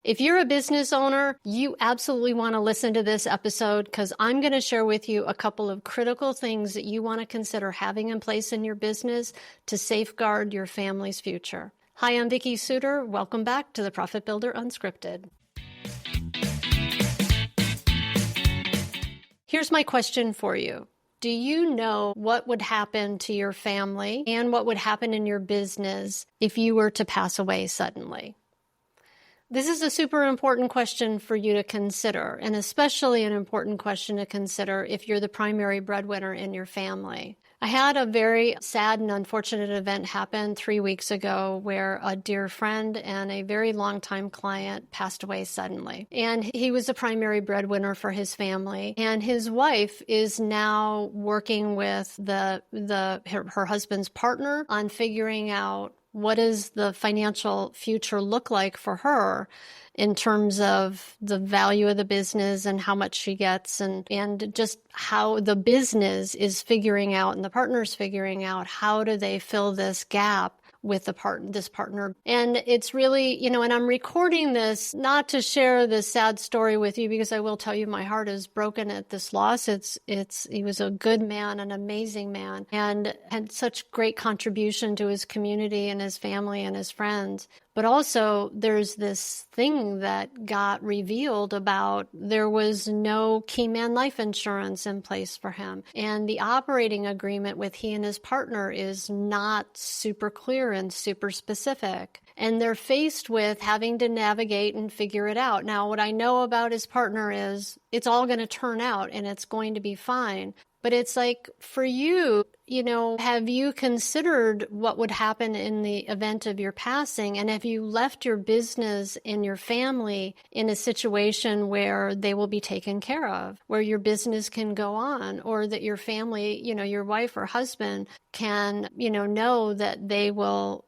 If you're a business owner, you absolutely want to listen to this episode because I'm going to share with you a couple of critical things that you want to consider having in place in your business to safeguard your family's future. Hi, I'm Vicki Suter. Welcome back to the Profit Builder Unscripted. Here's my question for you. Do you know what would happen to your family and what would happen in your business if you were to pass away suddenly? This is a super important question for you to consider, and especially an important question to consider if you're the primary breadwinner in your family. I had a very sad and unfortunate event happen 3 weeks ago where a dear friend and a very longtime client passed away suddenly. And he was the primary breadwinner for his family. And his wife is now working with her husband's partner on figuring out what does the financial future look like for her in terms of the value of the business and how much she gets and just how the business is figuring out and the partner's figuring out how do they fill this gap with this partner. And it's really, and I'm recording this not to share this sad story with you because I will tell you my heart is broken at this loss. He was a good man, an amazing man, and had such great contribution to his community and his family and his friends. But also there's this thing that got revealed about there was no key man life insurance in place for him. And the operating agreement with he and his partner is not super clear and super specific. And they're faced with having to navigate and figure it out. Now, what I know about his partner is it's all going to turn out and it's going to be fine. But it's like for you, have you considered what would happen in the event of your passing? And have you left your business and your family in a situation where they will be taken care of, where your business can go on, or that your family, your wife or husband can, know that they will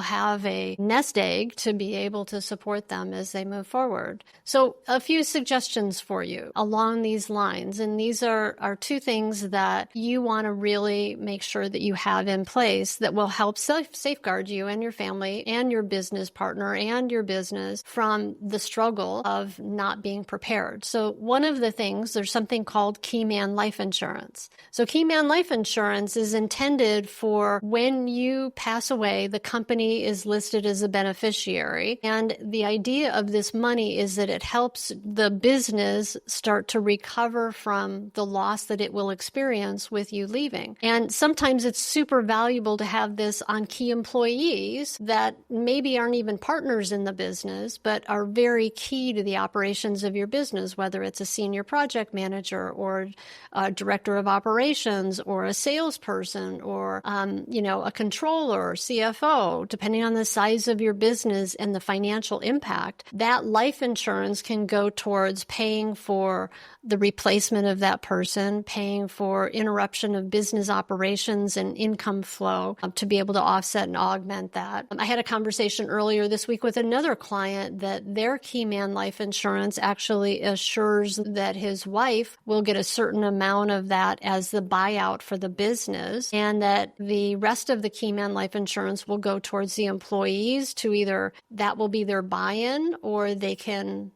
have a nest egg to be able to support them as they move forward. So a few suggestions for you along these lines. And these are two things that you want to really make sure that you have in place that will help safeguard you and your family and your business partner and your business from the struggle of not being prepared. So one of the things, there's something called key man life insurance. So key man life insurance is intended for when you pass away, the company is listed as a beneficiary. And the idea of this money is that it helps the business start to recover from the loss that it will experience with you leaving. And sometimes it's super valuable to have this on key employees that maybe aren't even partners in the business, but are very key to the operations of your business, whether it's a senior project manager or a director of operations or a salesperson or, a controller or CFO, depending on the size of your business and the financial impact. That life insurance can go towards paying for the replacement of that person, paying for interruption of business operations and income flow to be able to offset and augment that. I had a conversation earlier this week with another client that their key man life insurance actually assures that his wife will get a certain amount of that as the buyout for the business, and that the rest of the key man life insurance will go towards the employees to either that will be their buy-in or they can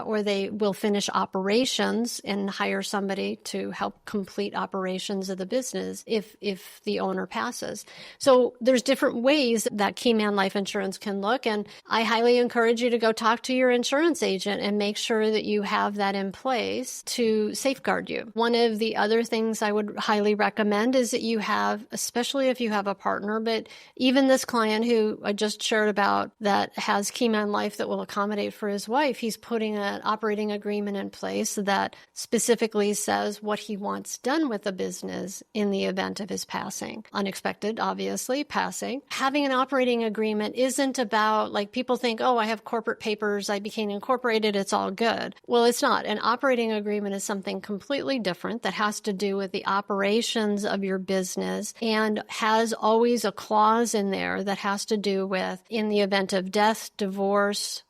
or they will finish operations and hire somebody to help complete operations of the business if the owner passes. So there's different ways that key man life insurance can look, and I highly encourage you to go talk to your insurance agent and make sure that you have that in place to safeguard you. One of the other things I would highly recommend is that you have, especially if you have a partner, but even this client who I just shared about that has key man life that will accommodate for his wife, he's putting an operating agreement in place that specifically says what he wants done with the business in the event of his passing. Unexpected, obviously, passing. Having an operating agreement isn't about, like, people think, oh, I have corporate papers, I became incorporated, it's all good. Well, it's not. An operating agreement is something completely different that has to do with the operations of your business and has always a clause in there that has to do with, in the event of death, divorce,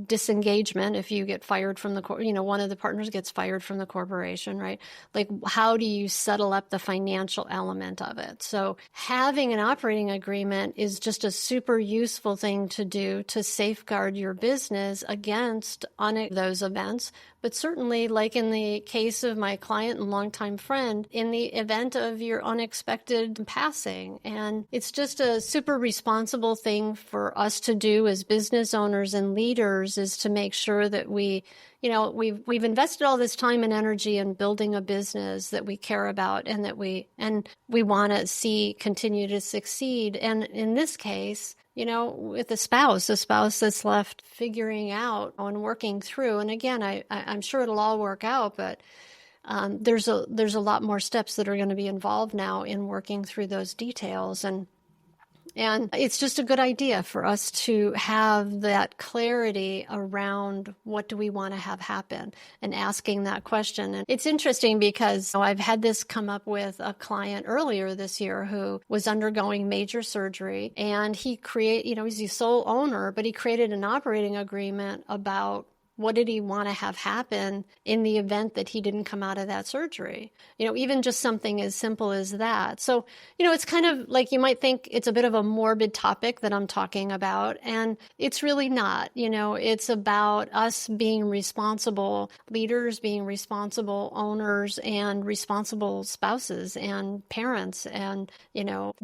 disengagement, if you get fired from the, one of the partners gets fired from the corporation, right? Like, how do you settle up the financial element of it? So having an operating agreement is just a super useful thing to do to safeguard your business against those events. But certainly, like in the case of my client and longtime friend, in the event of your unexpected passing. And it's just a super responsible thing for us to do as business owners and leaders, is to make sure that we've invested all this time and energy in building a business that we care about and that we want to see continue to succeed. And in this case, with a spouse that's left figuring out and working through. And again, I'm sure it'll all work out, but there's a lot more steps that are going to be involved now in working through those details. And it's just a good idea for us to have that clarity around what do we want to have happen and asking that question. And it's interesting because I've had this come up with a client earlier this year who was undergoing major surgery, and he's the sole owner, but he created an operating agreement about what did he want to have happen in the event that he didn't come out of that surgery? Even just something as simple as that. So, it's kind of like, you might think it's a bit of a morbid topic that I'm talking about, and it's really not. It's about us being responsible leaders, being responsible owners, and responsible spouses and parents, and,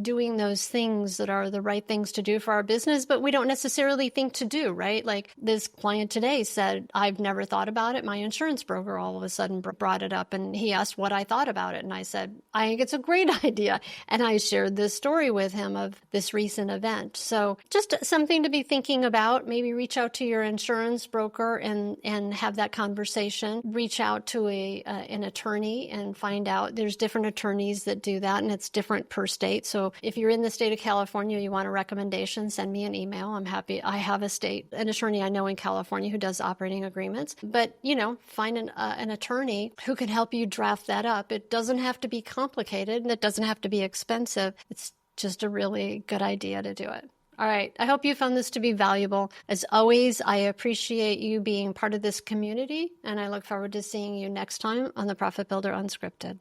doing those things that are the right things to do for our business, but we don't necessarily think to do, right? Like this client today said, I've never thought about it. My insurance broker all of a sudden brought it up, and he asked what I thought about it. And I said, I think it's a great idea. And I shared this story with him of this recent event. So just something to be thinking about. Maybe reach out to your insurance broker and have that conversation. Reach out to an attorney and find out. There's different attorneys that do that, and it's different per state. So if you're in the state of California, you want a recommendation, send me an email. I'm happy. I have an attorney I know in California who does operating agreements, but find an attorney who can help you draft that up. It doesn't have to be complicated, and it doesn't have to be expensive. It's just a really good idea to do it. All right. I hope you found this to be valuable. As always, I appreciate you being part of this community, and I look forward to seeing you next time on the Profit Builder Unscripted.